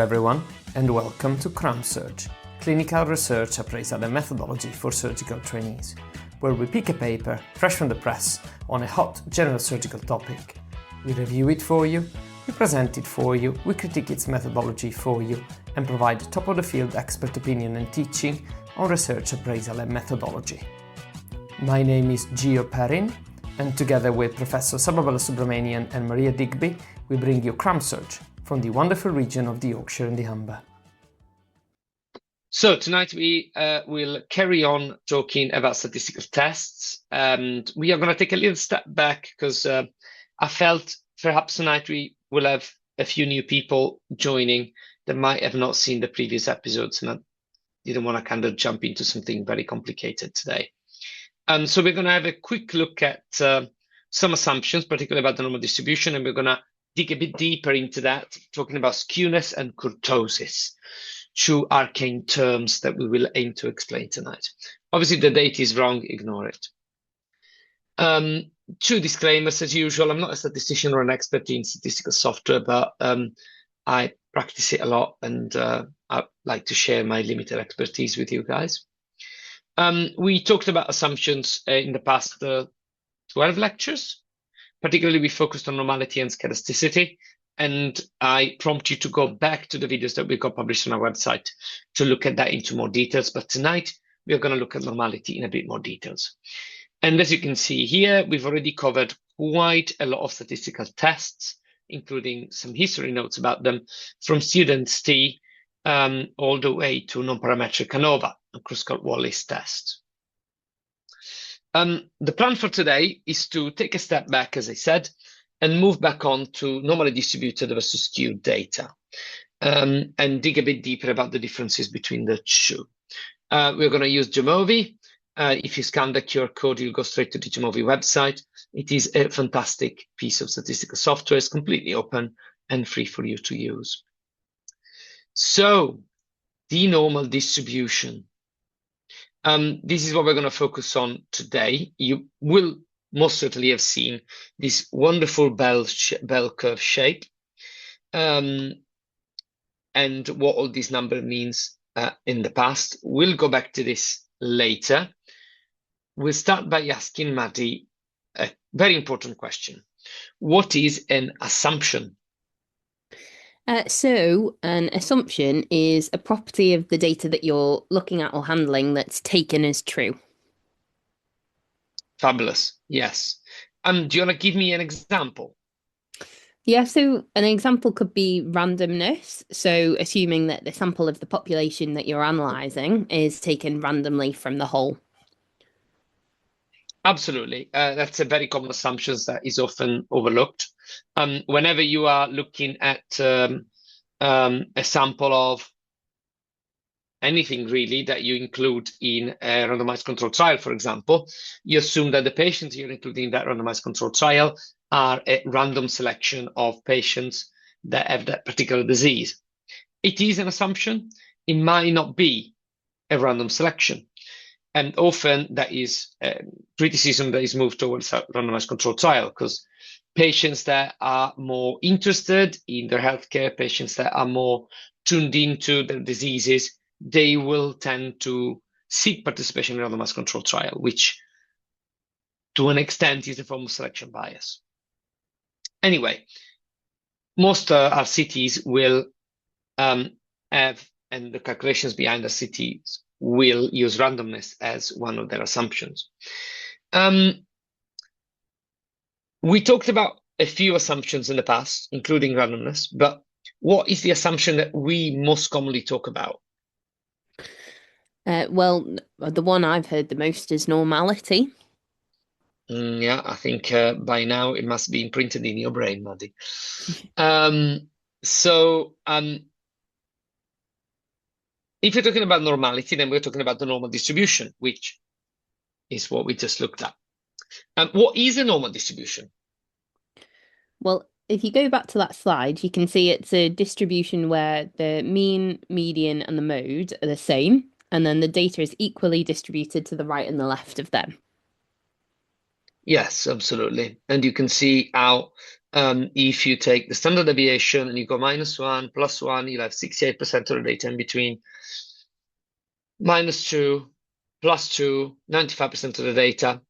everyone, and welcome to CRAMsurg, Clinical Research Appraisal and Methodology for Surgical Trainees, where we pick a paper fresh from the press on a hot general surgical topic. We review it for you, we present it for you, we critique its methodology for you, and provide top-of-the-field expert opinion and teaching on research appraisal and methodology. My name is Gio Perin, and together with Professor Sababala Subramanian and Maria Digby, we bring you CRAMsurg from the wonderful region of the Yorkshire and the Humber. So tonight we will carry on talking about statistical tests, and we are going to take a little step back because I felt perhaps tonight we will have a few new people joining that might have not seen the previous episodes, and I didn't want to kind of jump into something very complicated today. So we're going to have a quick look at some assumptions, particularly about the normal distribution, and we're going to dig a bit deeper into that, talking about skewness and kurtosis, two arcane terms that we will aim to explain tonight. Obviously, the date is wrong, ignore it. Two disclaimers as usual. I'm not a statistician or an expert in statistical software, but I practice it a lot, and I like to share my limited expertise with you guys. We talked about assumptions in the past 12 lectures. Particularly, we focused on normality and skelasticity, and I prompt you to go back to the videos that we got published on our website to look at that into more details. But tonight, we are going to look at normality in a bit more details. And as you can see here, we've already covered quite a lot of statistical tests, including some history notes about them, from students T all the way to non-parametric ANOVA, a Kruskaldt-Wallis test. The plan for today is to take a step back, as I said, and move back on to normally distributed versus skewed data, and dig a bit deeper about the differences between the two. We're going to use Jamovi. If you scan the QR code, you'll go straight to the Jamovi website. It is a fantastic piece of statistical software. It's completely open and free for you to use. So, the normal distribution. This is what we're going to focus on today. You will most certainly have seen this wonderful bell curve shape, and what all this number means in the past. We'll go back to this later. We'll start by asking Maddie a very important question. What is an assumption? So an assumption is a property of the data that you're looking at or handling that's taken as true. Fabulous. Yes. Do you want to give me an example? Yeah, so an example could be randomness. So assuming that the sample of the population that you're analysing is taken randomly from the whole. Absolutely. That's a very common assumption that is often overlooked. Whenever you are looking at a sample of anything really that you include in a randomized controlled trial, for example, you assume that the patients you're including in that randomized controlled trial are a random selection of patients that have that particular disease. It is an assumption. It might not be a random selection. And often that is criticism that is moved towards a randomized controlled trial, because patients that are more interested in their healthcare, patients that are more tuned into their diseases, they will tend to seek participation in a randomized controlled trial, which to an extent is a form of selection bias. Anyway, most RCTs will have, and the calculations behind RCTs will use randomness as one of their assumptions. We talked about a few assumptions in the past, including randomness, but what is the assumption that we most commonly talk about? Well, the one I've heard the most is normality. Yeah, I think by now it must be imprinted in your brain, Maddie. If you're talking about normality, then we're talking about the normal distribution, which is what we just looked at. What is a normal distribution? Well, if you go back to that slide, you can see it's a distribution where the mean, median, and the mode are the same, and then the data is equally distributed to the right and the left of them. Yes, absolutely. And you can see how if you take the standard deviation and you go -1, +1, you'll have 68% of the data in between. -2, +2, 95% of the data.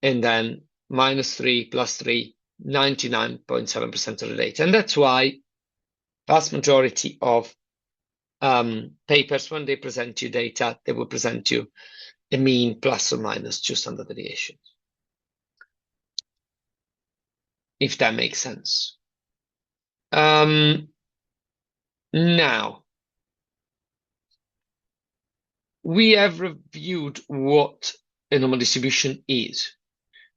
And then -3, +3, 99.7% of the data. And that's why vast majority of papers, when they present you data, they will present you a mean ±2 standard deviations. If that makes sense. Now, we have reviewed what a normal distribution is.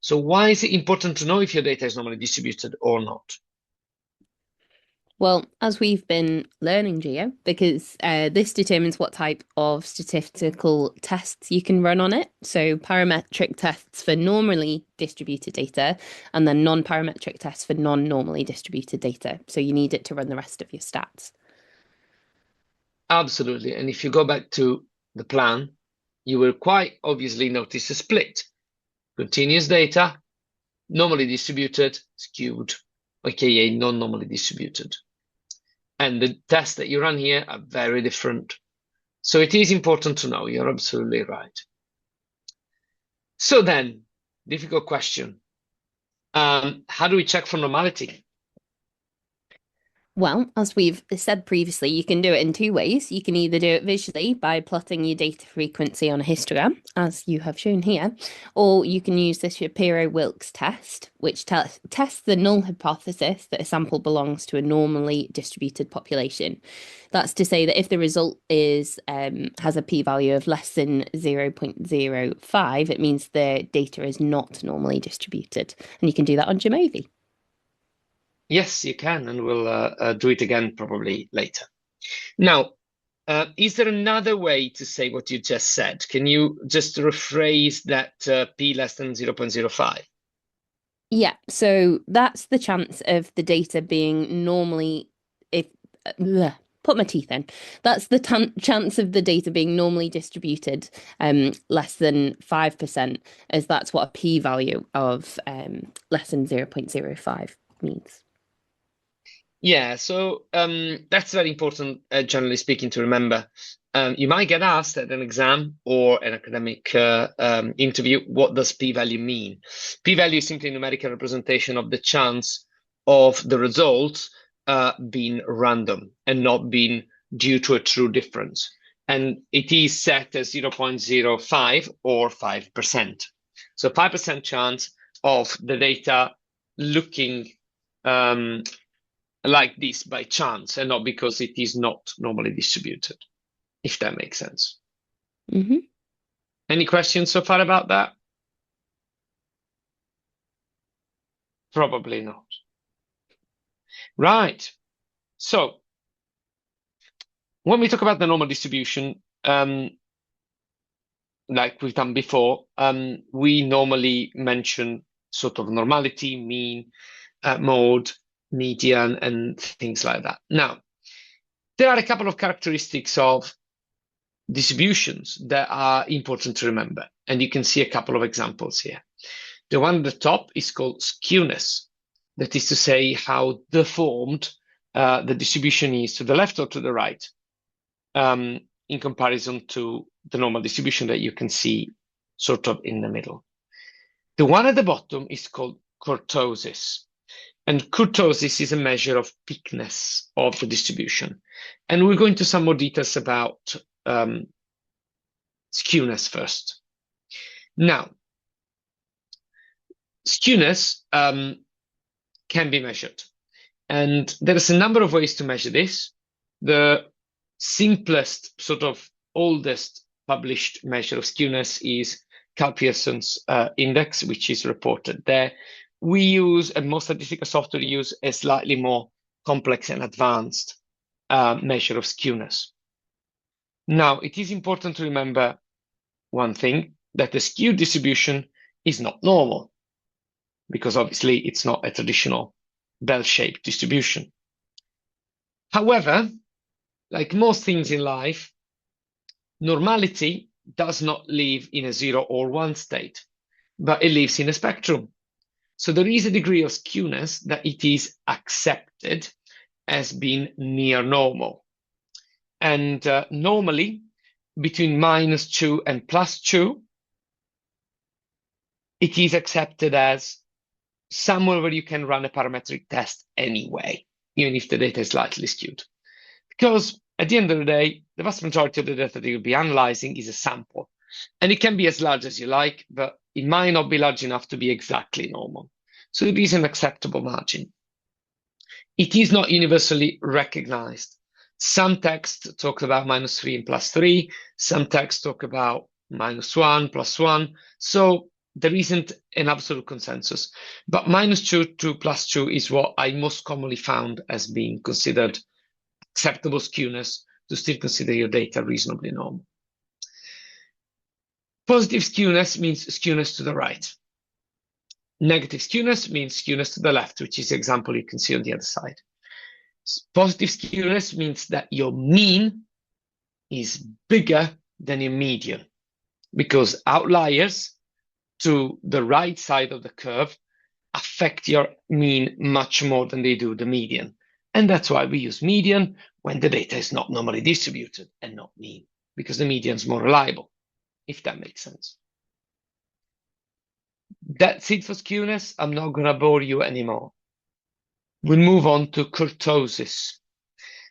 So why is it important to know if your data is normally distributed or not? Well, as we've been learning, Gio, because this determines what type of statistical tests you can run on it. So parametric tests for normally distributed data, and then non-parametric tests for non-normally distributed data. So you need it to run the rest of your stats. Absolutely. And if you go back to the plan, you will quite obviously notice a split. Continuous data, normally distributed, skewed, aka non-normally distributed. And the tests that you run here are very different. So it is important to know. You're absolutely right. So then, difficult question. How do we check for normality? Well, as we've said previously, you can do it in two ways. You can either do it visually by plotting your data frequency on a histogram, as you have shown here, or you can use the Shapiro-Wilks test, which tests the null hypothesis that a sample belongs to a normally distributed population. That's to say that if the result is has a p-value of less than 0.05, it means the data is not normally distributed. And you can do that on Jamovi. Yes, you can, and we'll do it again probably later. Now, is there another way to say what you just said? Can you just rephrase that p less than 0.05? Yeah, so that's the chance of the data being normally, put my teeth in. That's the chance of the data being normally distributed, less than 5%, as that's what a p-value of less than 0.05 means. Yeah, so that's very important, generally speaking, to remember. You might get asked at an exam or an academic interview, what does p-value mean? P-value is simply a numerical representation of the chance of the results being random and not being due to a true difference. And it is set as 0.05 or 5%. So 5% chance of the data looking like this by chance and not because it is not normally distributed, if that makes sense. Mm-hmm. Any questions so far about that? Probably not. Right. So when we talk about the normal distribution, like we've done before, we normally mention sort of normality, mean, mode, median, and things like that. Now, there are a couple of characteristics of distributions that are important to remember, and you can see a couple of examples here. The one at the top is called skewness. That is to say how deformed the distribution is to the left or to the right in comparison to the normal distribution that you can see sort of in the middle. The one at the bottom is called kurtosis. And kurtosis is a measure of thickness of the distribution. And we'll go into some more details about skewness first. Now, skewness can be measured. And there's a number of ways to measure this. The simplest, sort of oldest published measure of skewness is Pearson's index, which is reported there. We use, and most statistical software use, a slightly more complex and advanced measure of skewness. Now, it is important to remember one thing, that the skewed distribution is not normal, because obviously it's not a traditional bell-shaped distribution. However, like most things in life, normality does not live in a 0 or 1 state. but it lives in a spectrum. So there is a degree of skewness that it is accepted as being near normal. And normally, between -2 and +2, it is accepted as somewhere where you can run a parametric test anyway, even if the data is slightly skewed. Because at the end of the day, the vast majority of the data that you'll be analyzing is a sample. And it can be as large as you like, but it might not be large enough to be exactly normal. So it is an acceptable margin. It is not universally recognized. Some texts talk about -3 and +3. Some texts talk about -1, +1. So there isn't an absolute consensus. But -2 to +2 is what I most commonly found as being considered acceptable skewness to still consider your data reasonably normal. Positive skewness means skewness to the right. Negative skewness means skewness to the left, which is the example you can see on the other side. Positive skewness means that your mean is bigger than your median, because outliers to the right side of the curve affect your mean much more than they do the median. And that's why we use median when the data is not normally distributed and not mean, because the median is more reliable, if that makes sense. That's it for skewness. I'm not going to bore you anymore. We'll move on to kurtosis.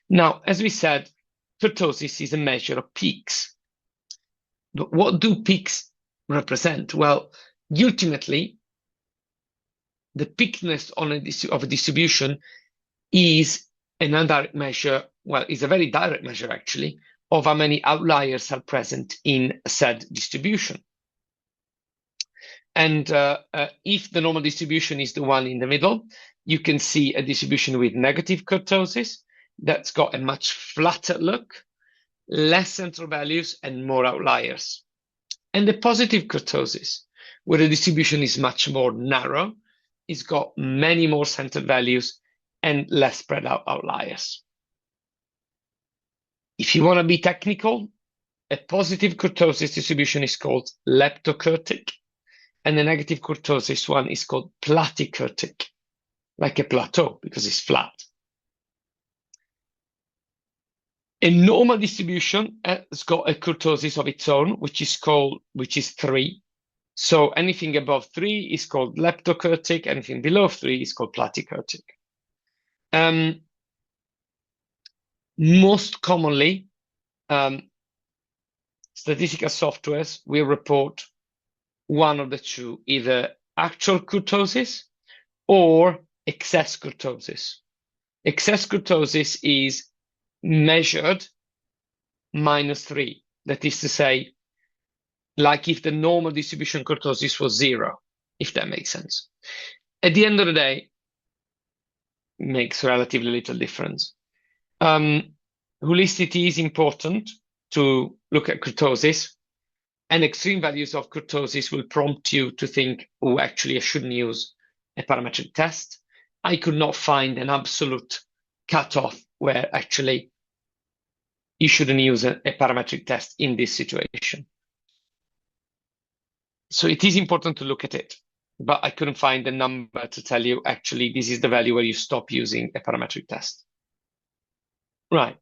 Now, as we said, kurtosis is a measure of peaks. But what do peaks represent? Well, ultimately, the peakness of a distribution is an indirect measure, well, is a very direct measure actually, of how many outliers are present in a said distribution. And if the normal distribution is the one in the middle, you can see a distribution with negative kurtosis that's got a much flatter look, less central values, and more outliers. And the positive kurtosis, where the distribution is much more narrow, it's got many more centered values and less spread out outliers. If you want to be technical, a positive kurtosis distribution is called leptokurtic, and the negative kurtosis one is called platykurtic, like a plateau, because it's flat. A normal distribution has got a kurtosis of its own, which is 3. So anything above 3 is called leptokurtic, anything below 3 is called platykurtic. Most commonly, statistical softwares will report one of the two, either actual kurtosis or excess kurtosis. Excess kurtosis is measured -3. That is to say, like if the normal distribution kurtosis was 0, if that makes sense. At the end of the day, it makes relatively little difference. Holisticity is important to look at kurtosis, and extreme values of kurtosis will prompt you to think, oh, actually, I shouldn't use a parametric test. I could not find an absolute cutoff where actually you shouldn't use a parametric test in this situation. So it is important to look at it, but I couldn't find a number to tell you, actually, this is the value where you stop using a parametric test. Right.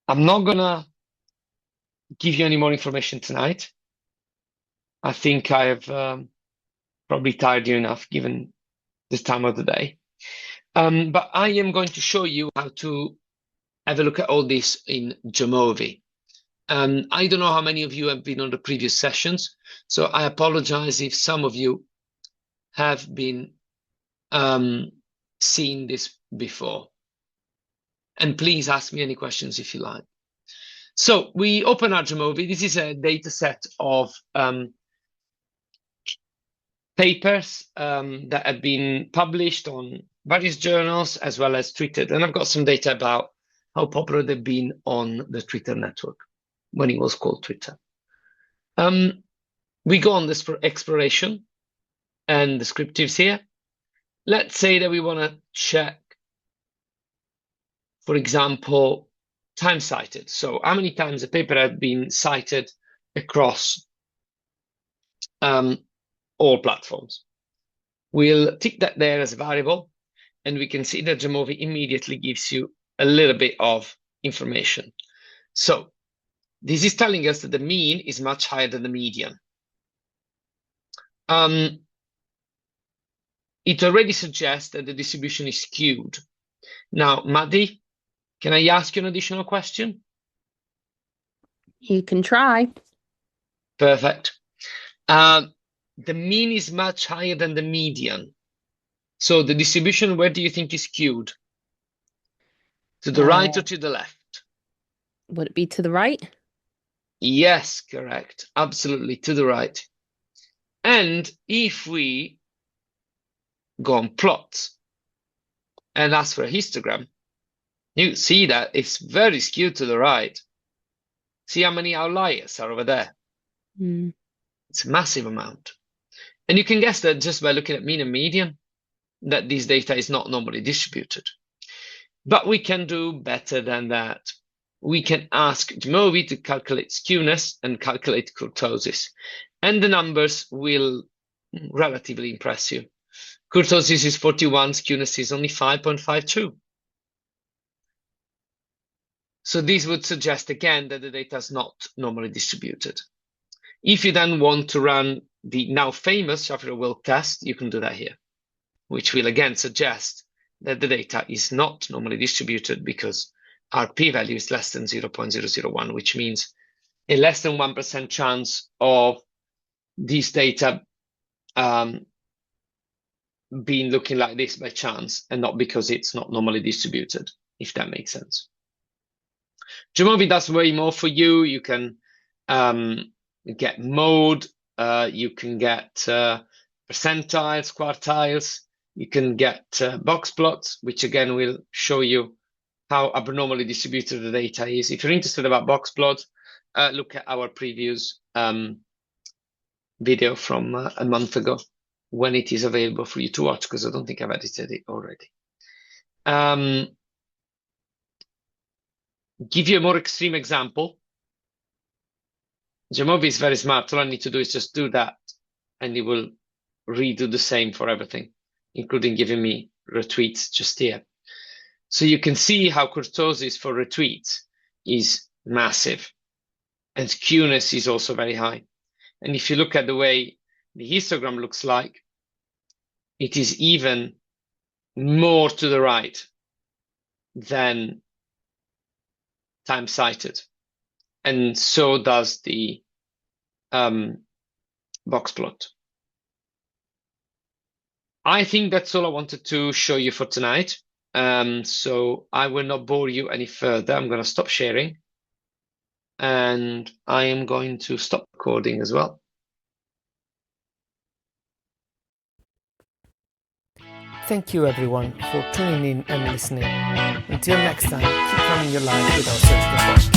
I'm not going to give you any more information tonight. I think I have probably tired you enough given this time of the day. But I am going to show you how to have a look at all this in Jamovi. I don't know how many of you have been on the previous sessions, so I apologize if some of you have been seeing this before. And please ask me any questions if you like. So we open our Jamovi. This is a data set of papers that have been published on various journals as well as tweeted. And I've got some data about how popular they've been on the Twitter network when it was called Twitter. We go on this exploration and descriptives here. Let's say that we want to check, for example, time cited. So how many times a paper has been cited across all platforms. We'll tick that there as a variable, and we can see that Jamovi immediately gives you a little bit of information. So this is telling us that the mean is much higher than the median. It already suggests that the distribution is skewed. Now, Maddie, can I ask you an additional question? You can try. Perfect. The mean is much higher than the median. So the distribution, where do you think is skewed? To the right or to the left? Would it be to the right? Yes, correct. Absolutely, to the right. And if we go on plots and ask for a histogram, you see that it's very skewed to the right. See how many outliers are over there? Mm. It's a massive amount. And you can guess that just by looking at mean and median, that this data is not normally distributed. But we can do better than that. We can ask Jamovi to calculate skewness and calculate kurtosis. And the numbers will relatively impress you. Kurtosis is 41, skewness is only 5.52. So this would suggest again that the data is not normally distributed. If you then want to run the now famous Shapiro-Wilk test, you can do that here, which will again suggest that the data is not normally distributed because our p-value is less than 0.001, which means a less than 1% chance of these data being looking like this by chance and not because it's not normally distributed, if that makes sense. Jamovi does way more for you. You can get mode, you can get percentiles, quartiles, you can get box plots, which again will show you how abnormally distributed the data is. If you're interested about box plots, look at our previous video from a month ago when it is available for you to watch, because I don't think I've edited it already. Give you a more extreme example. Jamovi is very smart. All I need to do is just do that, and it will redo the same for everything, including giving me retweets just here. So you can see how kurtosis for retweets is massive, and skewness is also very high. And if you look at the way the histogram looks like, it is even more to the right than time cited. And so does the box plot. I think that's all I wanted to show you for tonight. So I will not bore you any further. I'm going to stop sharing. And I am going to stop recording as well. Thank you everyone for tuning in and listening. Until next time, keep running your life with our surgical podcast.